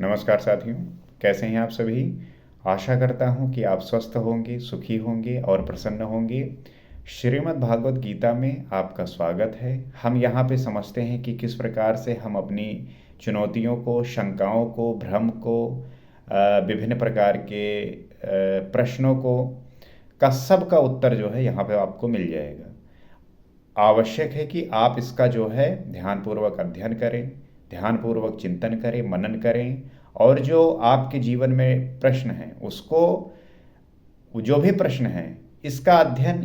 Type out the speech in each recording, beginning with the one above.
नमस्कार साथियों, कैसे हैं आप सभी। आशा करता हूं कि आप स्वस्थ होंगे, सुखी होंगे और प्रसन्न होंगे। श्रीमद् भागवत गीता में आपका स्वागत है। हम यहाँ पे समझते हैं कि किस प्रकार से हम अपनी चुनौतियों को, शंकाओं को, भ्रम को, विभिन्न प्रकार के प्रश्नों को का सब का उत्तर जो है यहाँ पे आपको मिल जाएगा। आवश्यक है कि आप इसका जो है ध्यानपूर्वक अध्ययन करें, ध्यानपूर्वक चिंतन करें, मनन करें, और जो आपके जीवन में प्रश्न हैं उसको, जो भी प्रश्न हैं इसका अध्ययन,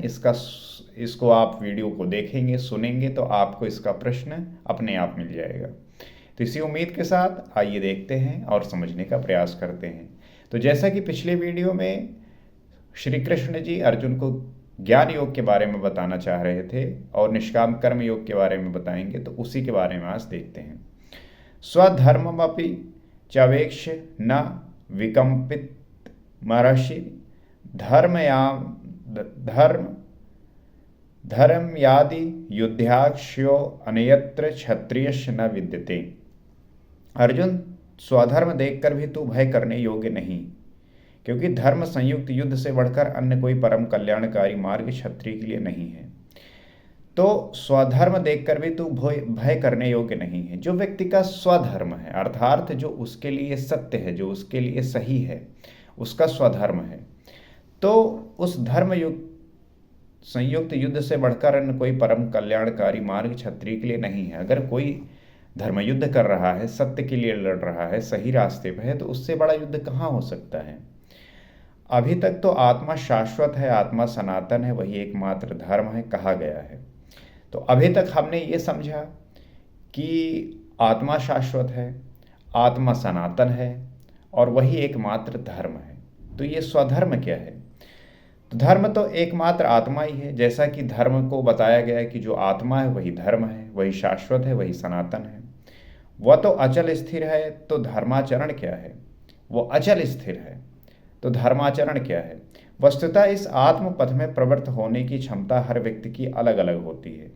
इसको आप वीडियो को देखेंगे, सुनेंगे तो आपको इसका प्रश्न अपने आप मिल जाएगा। तो इसी उम्मीद के साथ आइए देखते हैं और समझने का प्रयास करते हैं। तो जैसा कि पिछले वीडियो में श्री कृष्ण जी अर्जुन को ज्ञान योग के बारे में बताना चाह रहे थे और निष्काम कर्म योग के बारे में बताएंगे, तो उसी के बारे में आज देखते हैं। स्वधर्ममपि चवेक्ष न विकम्पित महर्षि धर्मयाम धर्म धर्मयादि युद्धाक्ष्यो अन्यत्र क्षत्रियश न विद्यते। अर्जुन, स्वधर्म देखकर भी तू भय करने योग्य नहीं, क्योंकि धर्म संयुक्त युद्ध से बढ़कर अन्य कोई परम कल्याणकारी मार्ग क्षत्रिय के लिए नहीं है। तो स्वधर्म देखकर भी तू भय करने योग्य नहीं है। जो व्यक्ति का स्वधर्म है, अर्थात जो उसके लिए सत्य है, जो उसके लिए सही है, उसका स्वधर्म है, तो उस धर्म युक्त संयुक्त युद्ध से बढ़कर अन्य कोई परम कल्याणकारी मार्ग क्षत्रिय के लिए नहीं है। अगर कोई धर्म युद्ध कर रहा है, सत्य के लिए लड़ रहा है, सही रास्ते पर है, तो उससे बड़ा युद्ध कहाँ हो सकता है। अभी तक तो आत्मा शाश्वत है, आत्मा सनातन है, वही एकमात्र धर्म है कहा गया है। तो अभी तक हमने ये समझा कि आत्मा शाश्वत है, आत्मा सनातन है और वही एकमात्र धर्म है। तो ये स्वधर्म क्या है? तो धर्म तो एकमात्र आत्मा ही है। जैसा कि धर्म को बताया गया है कि जो आत्मा है वही धर्म है, वही शाश्वत है, वही सनातन है। वह तो अचल स्थिर है, तो धर्माचरण क्या है? वो अचल स्थिर है, तो धर्माचरण क्या है? वस्तुतः इस आत्म पथ में प्रवृत्त होने की क्षमता हर व्यक्ति की अलग अलग होती है।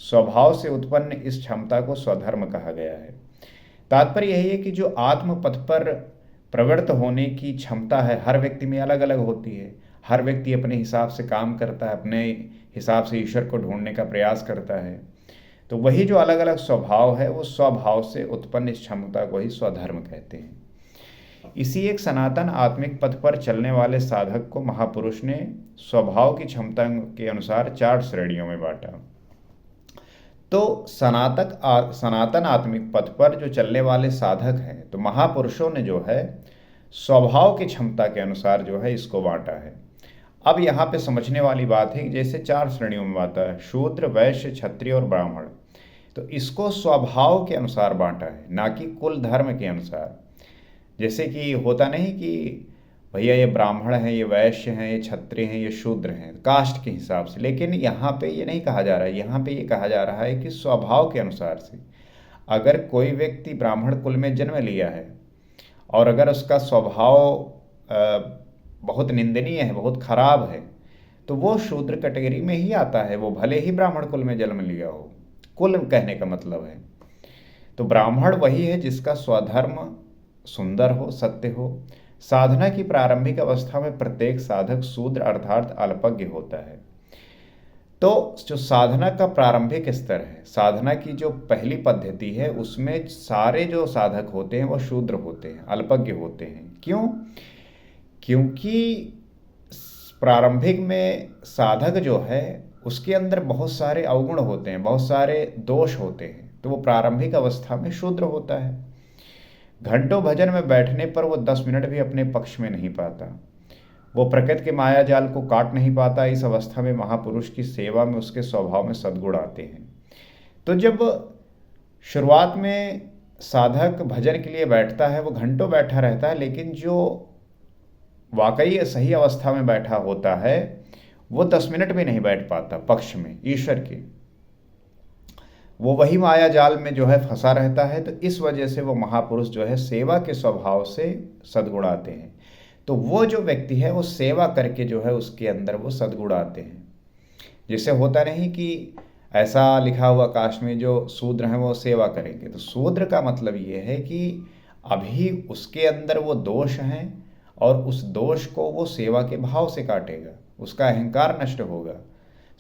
स्वभाव से उत्पन्न इस क्षमता को स्वधर्म कहा गया है। तात्पर्य यही है कि जो आत्म पथ पर प्रवृत्त होने की क्षमता है हर व्यक्ति में अलग अलग होती है। हर व्यक्ति अपने हिसाब से काम करता है, अपने हिसाब से ईश्वर को ढूंढने का प्रयास करता है। तो वही जो अलग अलग स्वभाव है, वो स्वभाव से उत्पन्न इस क्षमता को ही स्वधर्म कहते हैं। इसी एक सनातन आत्मिक पथ पर चलने वाले साधक को महापुरुष ने स्वभाव की क्षमता के अनुसार 4 श्रेणियों में बांटा। तो सनातन आत्मिक पथ पर जो चलने वाले साधक हैं, तो महापुरुषों ने जो है स्वभाव की क्षमता के अनुसार जो है इसको बांटा है। अब यहाँ पे समझने वाली बात है कि जैसे 4 श्रेणियों में बांटा है, शूद्र, वैश्य, क्षत्रिय और ब्राह्मण, तो इसको स्वभाव के अनुसार बांटा है, ना कि कुल धर्म के अनुसार। जैसे कि होता नहीं कि भैया ये ब्राह्मण हैं, ये वैश्य हैं, ये क्षत्रिय हैं, ये शूद्र हैं, कास्ट के हिसाब से। लेकिन यहाँ पे ये नहीं कहा जा रहा है, यहाँ पे ये कहा जा रहा है कि स्वभाव के अनुसार से। अगर कोई व्यक्ति ब्राह्मण कुल में जन्म लिया है और अगर उसका स्वभाव बहुत निंदनीय है, बहुत खराब है, तो वो शूद्र कैटेगरी में ही आता है, वो भले ही ब्राह्मण कुल में जन्म लिया हो। कुल कहने का मतलब है, तो ब्राह्मण वही है जिसका स्वधर्म सुंदर हो, सत्य हो। साधना की प्रारंभिक अवस्था में प्रत्येक साधक शूद्र अर्थात अल्पज्ञ होता है। तो जो साधना का प्रारंभिक स्तर है, साधना की जो पहली पद्धति है, उसमें सारे जो साधक होते हैं वो शूद्र होते हैं, अल्पज्ञ होते हैं। क्यों? क्योंकि प्रारंभिक में साधक जो है उसके अंदर बहुत सारे अवगुण होते हैं, बहुत सारे दोष होते हैं, तो वो प्रारंभिक अवस्था में शूद्र होता है। घंटों भजन में बैठने पर वो 10 मिनट भी अपने पक्ष में नहीं पाता, वो प्रकृति के माया जाल को काट नहीं पाता। इस अवस्था में महापुरुष की सेवा में उसके स्वभाव में सद्गुण आते हैं। तो जब शुरुआत में साधक भजन के लिए बैठता है, वो घंटों बैठा रहता है, लेकिन जो वाकई सही अवस्था में बैठा होता है वो 10 मिनट भी नहीं बैठ पाता पक्ष में ईश्वर के, वो वही माया जाल में जो है फंसा रहता है। तो इस वजह से वो महापुरुष जो है सेवा के स्वभाव से सद्गुण आते हैं। तो वो जो व्यक्ति है वो सेवा करके जो है उसके अंदर वो सद्गुण आते हैं। जैसे होता नहीं कि ऐसा लिखा हुआ कास्ट में जो शूद्र हैं वो सेवा करेंगे, तो शूद्र का मतलब ये है कि अभी उसके अंदर वो दोष हैं और उस दोष को वो सेवा के भाव से काटेगा, उसका अहंकार नष्ट होगा।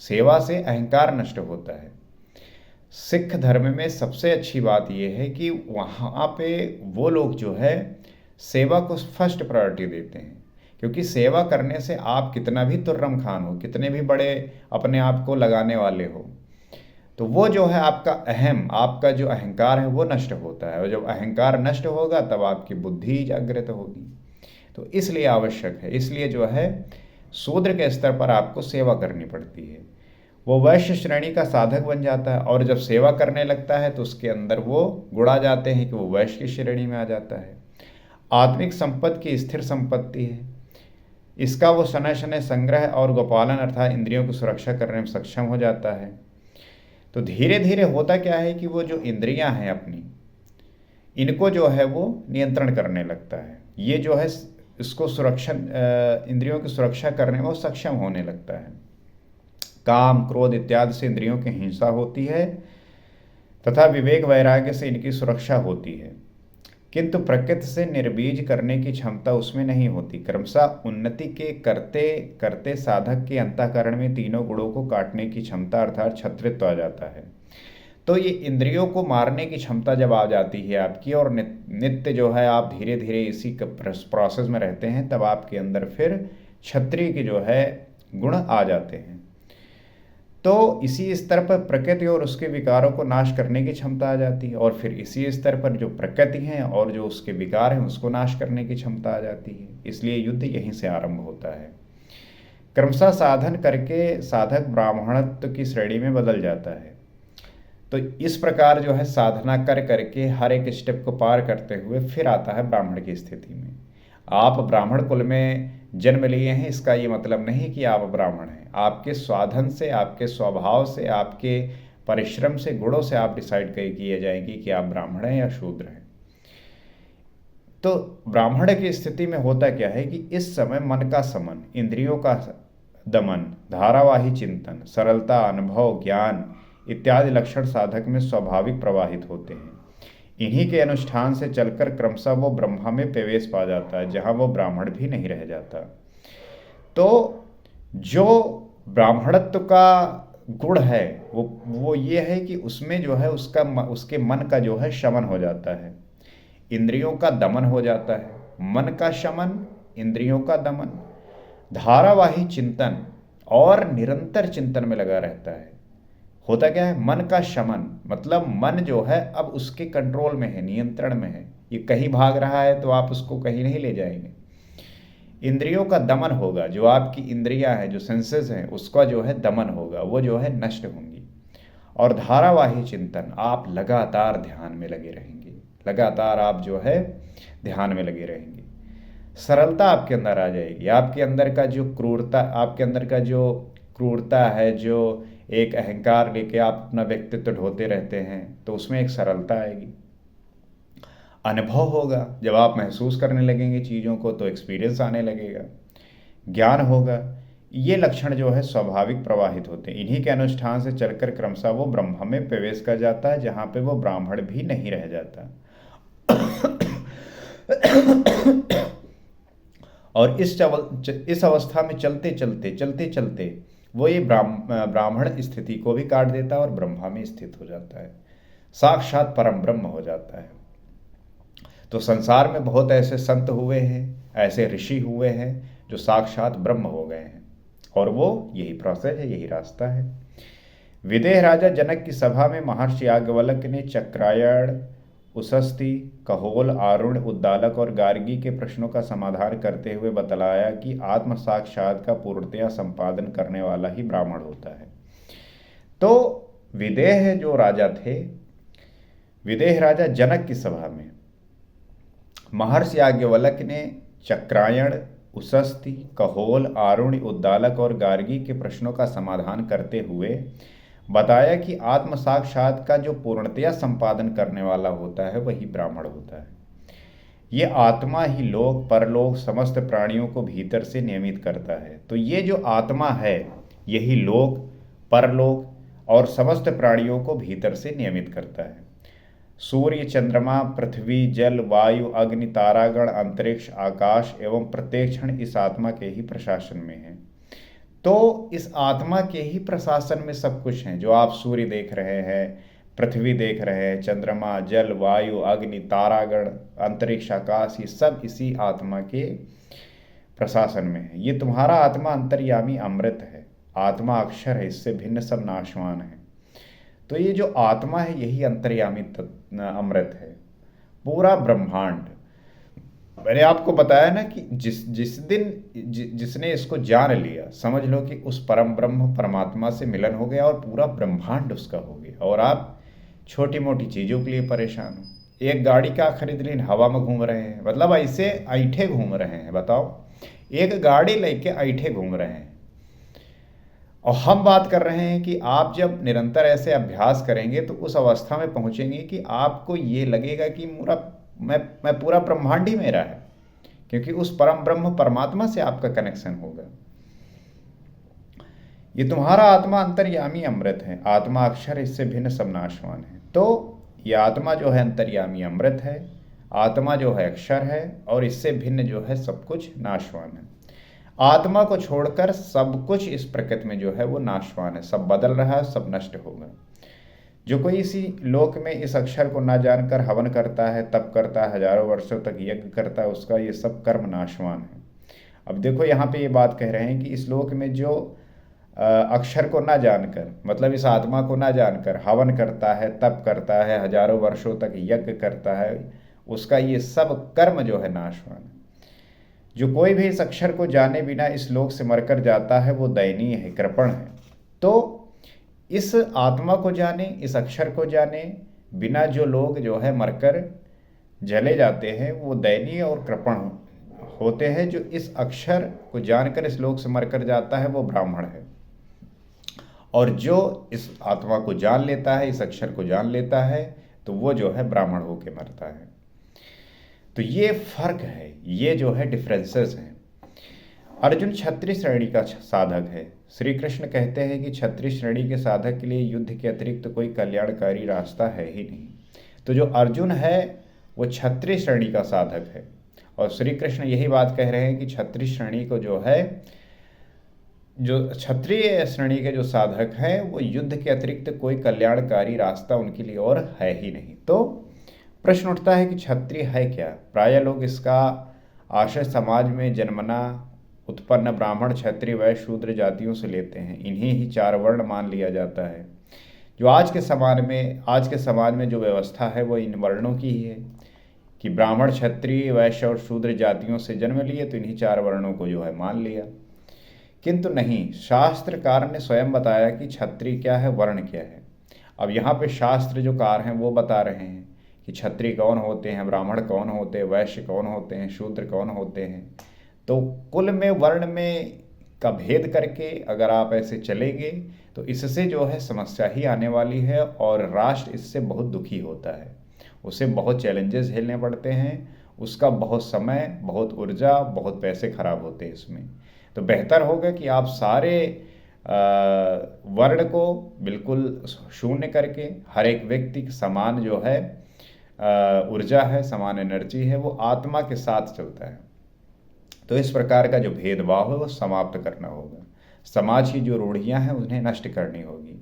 सेवा से अहंकार नष्ट होता है। सिख धर्म में सबसे अच्छी बात यह है कि वहाँ पे वो लोग जो है सेवा को फर्स्ट प्रायोरिटी देते हैं, क्योंकि सेवा करने से आप कितना भी तुर्रम खान हो, कितने भी बड़े अपने आप को लगाने वाले हो, तो वो जो है आपका जो अहंकार है वो नष्ट होता है, और जब अहंकार नष्ट होगा तब आपकी बुद्धि जागृत होगी। तो इसलिए आवश्यक है, इसलिए जो है शूद्र के स्तर पर आपको सेवा करनी पड़ती है। वो वैश्य श्रेणी का साधक बन जाता है, और जब सेवा करने लगता है तो उसके अंदर वो गुण आ जाते हैं कि वो वैश्य की श्रेणी में आ जाता है। आत्मिक संपत्ति की स्थिर संपत्ति है, इसका वो शनय शनय संग्रह और गोपालन अर्थात इंद्रियों की सुरक्षा करने में सक्षम हो जाता है। तो धीरे धीरे होता क्या है कि वो जो इंद्रियां हैं अपनी, इनको जो है वो नियंत्रण करने लगता है। ये जो है इसको इंद्रियों की सुरक्षा करने में वो सक्षम होने लगता है। काम क्रोध इत्यादि से इंद्रियों की हिंसा होती है तथा विवेक वैराग्य से इनकी सुरक्षा होती है, किंतु प्रकृति से निर्बीज करने की क्षमता उसमें नहीं होती। क्रमशः उन्नति के करते करते साधक के अंतःकरण में तीनों गुणों को काटने की क्षमता अर्थात क्षत्रित्व आ जाता है। तो ये इंद्रियों को मारने की क्षमता जब आ जाती है आपकी, और नित्य जो है आप धीरे धीरे इसी प्रोसेस में रहते हैं, तब आपके अंदर फिर क्षत्रिय के जो है गुण आ जाते हैं। तो इसी स्तर पर प्रकृति और उसके विकारों को नाश करने की क्षमता आ जाती है, और फिर इसी स्तर पर जो प्रकृति है और जो उसके विकार हैं उसको नाश करने की क्षमता आ जाती है। इसलिए युद्ध यहीं से आरंभ होता है। क्रमशः साधन करके साधक ब्राह्मणत्व की श्रेणी में बदल जाता है। तो इस प्रकार जो है साधना कर करके हर एक स्टेप को पार करते हुए फिर आता है ब्राह्मण की स्थिति में। आप ब्राह्मण कुल में जन्म लिए हैं, इसका ये मतलब नहीं कि आप ब्राह्मण हैं। आपके साधन से, आपके स्वभाव से, आपके परिश्रम से, गुणों से आप डिसाइड किए जाएंगे कि आप ब्राह्मण हैं या शूद्र हैं। तो ब्राह्मण की स्थिति में होता क्या है कि इस समय मन का समन, इंद्रियों का दमन, धारावाही चिंतन, सरलता, अनुभव, ज्ञान इत्यादि लक्षण साधक में स्वाभाविक प्रवाहित होते हैं। इन्हीं के अनुष्ठान से चलकर क्रमशः वो ब्रह्मा में प्रवेश पा जाता है, जहाँ वो ब्राह्मण भी नहीं रह जाता। तो जो ब्राह्मणत्व का गुण है वो ये है कि उसमें जो है उसके मन का जो है शमन हो जाता है, इंद्रियों का दमन हो जाता है। मन का शमन, इंद्रियों का दमन, धारावाही चिंतन और निरंतर चिंतन में लगा रहता है। होता क्या है, मन का शमन मतलब मन जो है अब उसके कंट्रोल में है, नियंत्रण में है। ये कहीं भाग रहा है तो आप उसको कहीं नहीं ले जाएंगे। इंद्रियों का दमन होगा, जो आपकी इंद्रियां हैं, जो सेंसेस हैं, उसका जो है दमन होगा, वो जो है नष्ट होंगी। और धारावाही चिंतन, आप लगातार ध्यान में लगे रहेंगे, लगातार आप जो है ध्यान में लगे रहेंगे। सरलता आपके अंदर आ जाएगी, आपके अंदर का जो क्रूरता है, जो एक अहंकार लेके आप अपना व्यक्तित्व ढोते रहते हैं, तो उसमें एक सरलता आएगी। अनुभव होगा, जब आप महसूस करने लगेंगे चीज़ों को तो एक्सपीरियंस आने लगेगा। ज्ञान होगा। ये लक्षण जो है स्वाभाविक प्रवाहित होते हैं। इन्हीं के अनुष्ठान से चलकर क्रमशः वो ब्रह्म में प्रवेश कर जाता है, जहाँ पे वो ब्राह्मण भी नहीं रह जाता। और इस अवस्था में चलते चलते वो ये ब्राह्मण स्थिति को भी काट देता है और ब्रह्मा में स्थित हो जाता है, साक्षात परम ब्रह्म हो जाता है। तो संसार में बहुत ऐसे संत हुए हैं, ऐसे ऋषि हुए हैं जो साक्षात ब्रह्म हो गए हैं, और वो यही प्रोसेस है, यही रास्ता है। विदेह राजा जनक की सभा में महर्षि याज्ञवल्क्य ने चक्रायण, उशस्ती, कहोल, आरुण, उद्दालक और गार्गी के प्रश्नों का समाधान करते हुए बतलाया कि आत्म साक्षात का पूर्णतया संपादन करने वाला ही ब्राह्मण होता है। तो विदेह जो राजा थे, विदेह राजा जनक की सभा में महर्षि याज्ञवल्क्य ने चक्रायण, उशस्ती, कहोल, आरुण, उद्दालक और गार्गी के प्रश्नों का समाधान करते हुए बताया कि आत्म साक्षात का जो पूर्णतया संपादन करने वाला होता है वही ब्राह्मण होता है। ये आत्मा ही लोक परलोक समस्त प्राणियों को भीतर से नियमित करता है। तो ये जो आत्मा है यही लोक परलोक और समस्त प्राणियों को भीतर से नियमित करता है। सूर्य, चंद्रमा, पृथ्वी, जल, वायु, अग्नि, तारागण, अंतरिक्ष, आकाश एवं प्रत्येक क्षण इस आत्मा के ही प्रशासन में है। तो इस आत्मा के ही प्रशासन में सब कुछ है। जो आप सूर्य देख रहे हैं, पृथ्वी देख रहे हैं, चंद्रमा, जल, वायु, अग्नि, तारागण, अंतरिक्ष, आकाश, ये सब इसी आत्मा के प्रशासन में है। ये तुम्हारा आत्मा अंतर्यामी अमृत है, आत्मा अक्षर है, इससे भिन्न सब नाशवान है। तो ये जो आत्मा है यही अंतर्यामी अमृत है। पूरा ब्रह्मांड, मैंने आपको बताया ना कि जिस दिन जिसने इसको जान लिया, समझ लो कि उस परम ब्रह्म परमात्मा से मिलन हो गया और पूरा ब्रह्मांड उसका हो गया। और आप छोटी मोटी चीज़ों के लिए परेशान हो। एक गाड़ी का खरीद ली, हवा में घूम रहे हैं, मतलब ऐसे ऐठे घूम रहे हैं। बताओ, एक गाड़ी लेके ऐठे घूम रहे हैं। और हम बात कर रहे हैं कि आप जब निरंतर ऐसे अभ्यास करेंगे तो उस अवस्था में पहुंचेंगे कि आपको ये लगेगा कि मैं पूरा ब्रह्मांड ही मेरा है, क्योंकि उस परम ब्रह्म परमात्मा से आपका कनेक्शन होगा। ये तुम्हारा आत्मा अंतर्यामी अमृत है, आत्मा अक्षर, इससे भिन्न सब नाशवान है। तो ये आत्मा जो है अंतर्यामी अमृत है, आत्मा जो है अक्षर है, और इससे भिन्न जो है सब कुछ नाशवान है। आत्मा को छोड़कर सब कुछ इस प्रकृति में जो है वो नाशवान है, सब बदल रहा है, सब नष्ट होगा। जो कोई इसी लोक में इस अक्षर को ना जानकर हवन करता है, तप करता है, हजारों वर्षों तक यज्ञ करता है, उसका ये सब कर्म नाशवान है। अब देखो यहाँ पे ये बात कह रहे हैं कि इस लोक में जो अक्षर को ना जानकर, मतलब इस आत्मा को ना जानकर हवन करता है, तप करता है, हजारों वर्षों तक यज्ञ करता है, उसका ये सब कर्म जो है नाशवान है। जो कोई भी इस अक्षर को जाने बिना इस लोक से मरकर जाता है वो दयनीय है, कृपण है। तो इस आत्मा को जाने, इस अक्षर को जाने बिना जो लोग जो है मरकर जले जाते हैं वो दयनीय और कृपण होते हैं। जो इस अक्षर को जानकर इस लोक से मरकर जाता है वो ब्राह्मण है, और जो इस आत्मा को जान लेता है, इस अक्षर को जान लेता है, तो वो जो है ब्राह्मण होकर मरता है। तो ये फर्क है, ये जो है डिफरेंसेस हैं। अर्जुन क्षत्रिय श्रेणी का साधक है। श्री कृष्ण कहते हैं कि क्षत्रिय श्रेणी के साधक के लिए युद्ध के अतिरिक्त तो कोई कल्याणकारी रास्ता है ही नहीं। तो जो अर्जुन है वो क्षत्रिय श्रेणी का साधक है, और श्री कृष्ण यही बात कह रहे हैं कि क्षत्रिय श्रेणी को जो है, जो क्षत्रिय श्रेणी के जो साधक हैं वो युद्ध के अतिरिक्त कोई कल्याणकारी रास्ता उनके लिए और है ही नहीं। तो प्रश्न उठता है कि क्षत्रिय है क्या। प्रायः लोग इसका आशय समाज में जन्मना उत्पन्न ब्राह्मण, क्षत्रिय, वैश्य, शूद्र जातियों से लेते हैं। इन्हीं ही 4 वर्ण मान लिया जाता है। जो आज के समाज में जो व्यवस्था है वो इन वर्णों की ही है कि ब्राह्मण, क्षत्रिय, वैश्य और शूद्र जातियों से जन्म लिए तो इन्हीं 4 वर्णों को जो है मान लिया। किंतु नहीं, शास्त्रकार ने स्वयं बताया कि क्षत्रिय क्या है, वर्ण क्या है। अब यहाँ पे शास्त्र जो कार हैं वो बता रहे हैं कि क्षत्रिय कौन होते हैं, ब्राह्मण कौन होते हैं, वैश्य कौन होते हैं, शूद्र कौन होते हैं। तो कुल में, वर्ण में का भेद करके अगर आप ऐसे चलेंगे तो इससे जो है समस्या ही आने वाली है, और राष्ट्र इससे बहुत दुखी होता है। उसे बहुत चैलेंजेस झेलने पड़ते हैं, उसका बहुत समय, बहुत ऊर्जा, बहुत पैसे खराब होते हैं इसमें। तो बेहतर होगा कि आप सारे वर्ण को बिल्कुल शून्य करके, हर एक व्यक्ति समान जो है ऊर्जा है, समान एनर्जी है, वो आत्मा के साथ चलता है। तो इस प्रकार का जो भेदभाव है वो समाप्त करना होगा। समाज की जो रूढ़ियां हैं उन्हें नष्ट करनी होगी।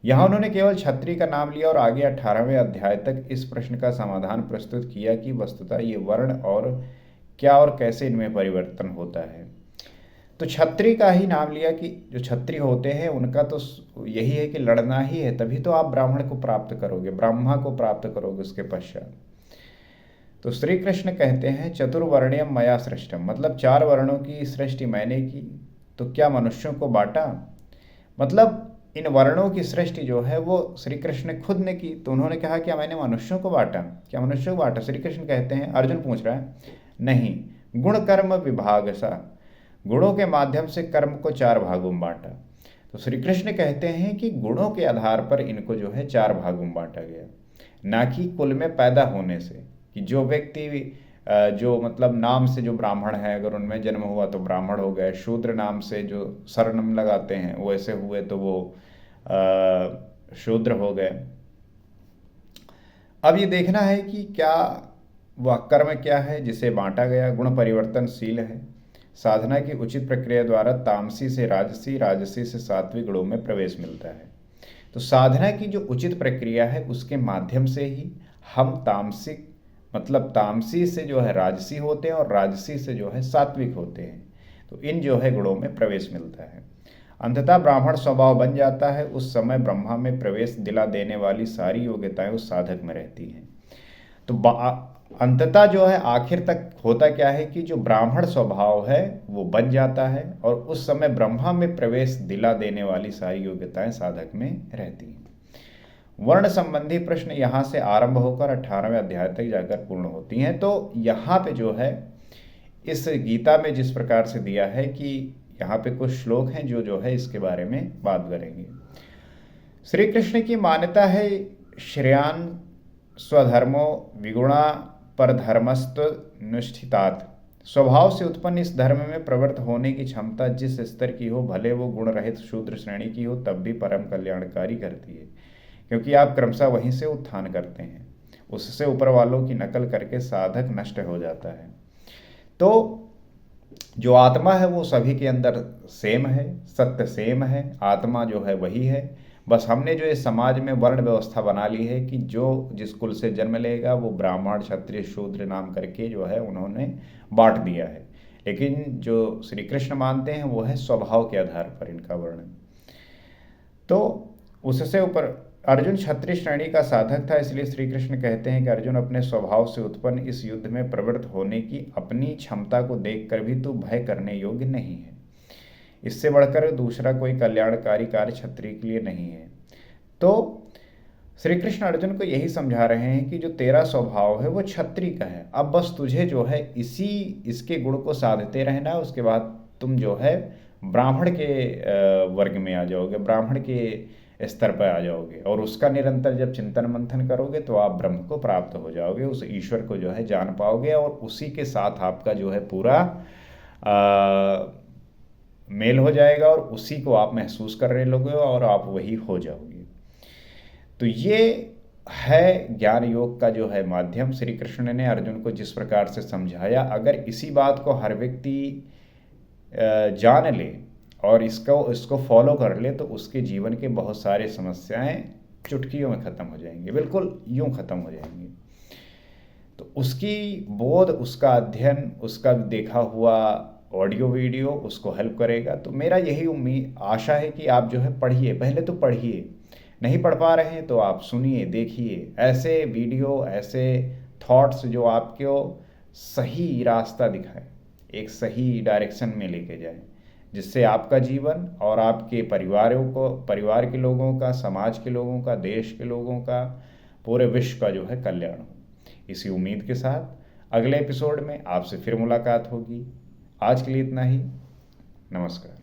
यहाँ उन्होंने केवल क्षत्रिय का नाम लिया और आगे 18वें अध्याय तक इस प्रश्न का समाधान प्रस्तुत किया कि वस्तुतः ये वर्ण और क्या और कैसे इनमें परिवर्तन होता है। तो क्षत्रिय का ही नाम लिया कि जो क्षत्रिय होते हैं उनका तो यही है कि लड़ना ही है, तभी तो आप ब्राह्मण को प्राप्त करोगे, ब्रह्मा को प्राप्त करोगे उसके पश्चात। तो श्री कृष्ण कहते हैं चतुर्वर्ण्यम मया सृष्टम, मतलब 4 वर्णों की सृष्टि मैंने की। तो क्या मनुष्यों को बांटा, मतलब इन वर्णों की सृष्टि जो है वो श्री कृष्ण ने खुद ने की। तो उन्होंने कहा क्या मैंने मनुष्यों को बांटा, क्या मनुष्यों को बांटा। श्री कृष्ण कहते हैं, अर्जुन पूछ रहा है, नहीं, गुण कर्म विभाग सा, गुणों के माध्यम से कर्म को 4 भागों में बांटा। तो श्री कृष्ण कहते हैं कि गुणों के आधार पर इनको जो है 4 भागों में बांटा गया, ना कि कुल में पैदा होने से। कि जो व्यक्ति जो मतलब नाम से जो ब्राह्मण है, अगर उनमें जन्म हुआ तो ब्राह्मण हो गए। शूद्र नाम से जो सरनाम लगाते हैं वो ऐसे हुए तो वो शूद्र हो गए। अब ये देखना है कि क्या वह कर्म क्या है जिसे बांटा गया। गुण परिवर्तनशील है। साधना की उचित प्रक्रिया द्वारा तामसी से राजसी, राजसी से सात्विक गुणों में प्रवेश मिलता है। तो साधना की जो उचित प्रक्रिया है उसके माध्यम से ही हम तामसिक मतलब तामसी से जो है राजसी होते हैं और राजसी से जो है सात्विक होते हैं। तो इन जो है गुणों में प्रवेश मिलता है। अंततः ब्राह्मण स्वभाव बन जाता है। उस समय ब्रह्मा में प्रवेश दिला देने वाली सारी योग्यताएं उस साधक में रहती हैं। तो अंततः जो है आखिर तक होता क्या है कि जो ब्राह्मण स्वभाव है वो बन जाता है और उस समय ब्रह्मा में प्रवेश दिला देने वाली सारी योग्यताएं साधक में रहती हैं। वर्ण संबंधी प्रश्न यहाँ से आरंभ होकर 18वें अध्याय तक जाकर पूर्ण होती हैं। तो यहाँ पे जो है इस गीता में जिस प्रकार से दिया है कि यहाँ पे कुछ श्लोक हैं जो है इसके बारे में बात करेंगे। श्री कृष्ण की मान्यता है श्रेयान स्वधर्मो विगुणा पर धर्मस्त्व निष्ठितात्। स्वभाव से उत्पन्न इस धर्म में प्रवृत्त होने की क्षमता जिस स्तर की हो, भले वो गुण रहित शूद्र श्रेणी की हो, तब भी परम कल्याणकारी करती है, क्योंकि आप क्रमशः वहीं से उत्थान करते हैं। उससे ऊपर वालों की नकल करके साधक नष्ट हो जाता है। तो जो आत्मा है वो सभी के अंदर सेम है, सत्य सेम है, आत्मा जो है वही है। बस हमने जो इस समाज में वर्ण व्यवस्था बना ली है कि जो जिस कुल से जन्म लेगा वो ब्राह्मण, क्षत्रिय, शूद्र नाम करके जो है उन्होंने बांट दिया है। लेकिन जो श्री कृष्ण मानते हैं वो है स्वभाव के आधार पर इनका वर्णन। तो उससे ऊपर अर्जुन क्षत्रिय श्रेणी का साधक था, इसलिए श्री कृष्ण कहते हैं कि अर्जुन अपने स्वभाव से उत्पन्न इस युद्ध में प्रवृत्त होने की अपनी क्षमता को देखकर भी तू भय करने योग्य नहीं है। इससे बढ़कर दूसरा कोई कल्याणकारी कार्य क्षत्रिय के लिए नहीं है। तो श्री कृष्ण अर्जुन को यही समझा रहे हैं कि जो तेरा स्वभाव है वो क्षत्रिय का है। अब बस तुझे जो है इसके गुण को साधते रहना है। उसके बाद तुम जो है ब्राह्मण के वर्ग में आ जाओगे, ब्राह्मण के स्तर पर आ जाओगे और उसका निरंतर जब चिंतन मंथन करोगे तो आप ब्रह्म को प्राप्त हो जाओगे, उस ईश्वर को जो है जान पाओगे और उसी के साथ आपका जो है पूरा मेल हो जाएगा और उसी को आप महसूस कर रहे लोगे और आप वही हो जाओगे। तो ये है ज्ञान योग का जो है माध्यम। श्री कृष्ण ने अर्जुन को जिस प्रकार से समझाया, अगर इसी बात को हर व्यक्ति जान ले और इसको फॉलो कर ले तो उसके जीवन के बहुत सारे समस्याएं चुटकियों में ख़त्म हो जाएंगी, बिल्कुल यूं ख़त्म हो जाएंगी। तो उसकी बोध, उसका अध्ययन, उसका देखा हुआ ऑडियो वीडियो उसको हेल्प करेगा। तो मेरा यही आशा है कि आप जो है पढ़िए, पहले तो पढ़िए, नहीं पढ़ पा रहे हैं तो आप सुनिए, देखिए ऐसे वीडियो, ऐसे थॉट्स जो आपको सही रास्ता दिखाए, एक सही डायरेक्शन में लेके जाए, जिससे आपका जीवन और आपके परिवार के लोगों का, समाज के लोगों का, देश के लोगों का, पूरे विश्व का जो है कल्याण हो। इसी उम्मीद के साथ अगले एपिसोड में आपसे फिर मुलाकात होगी। आज के लिए इतना ही। नमस्कार।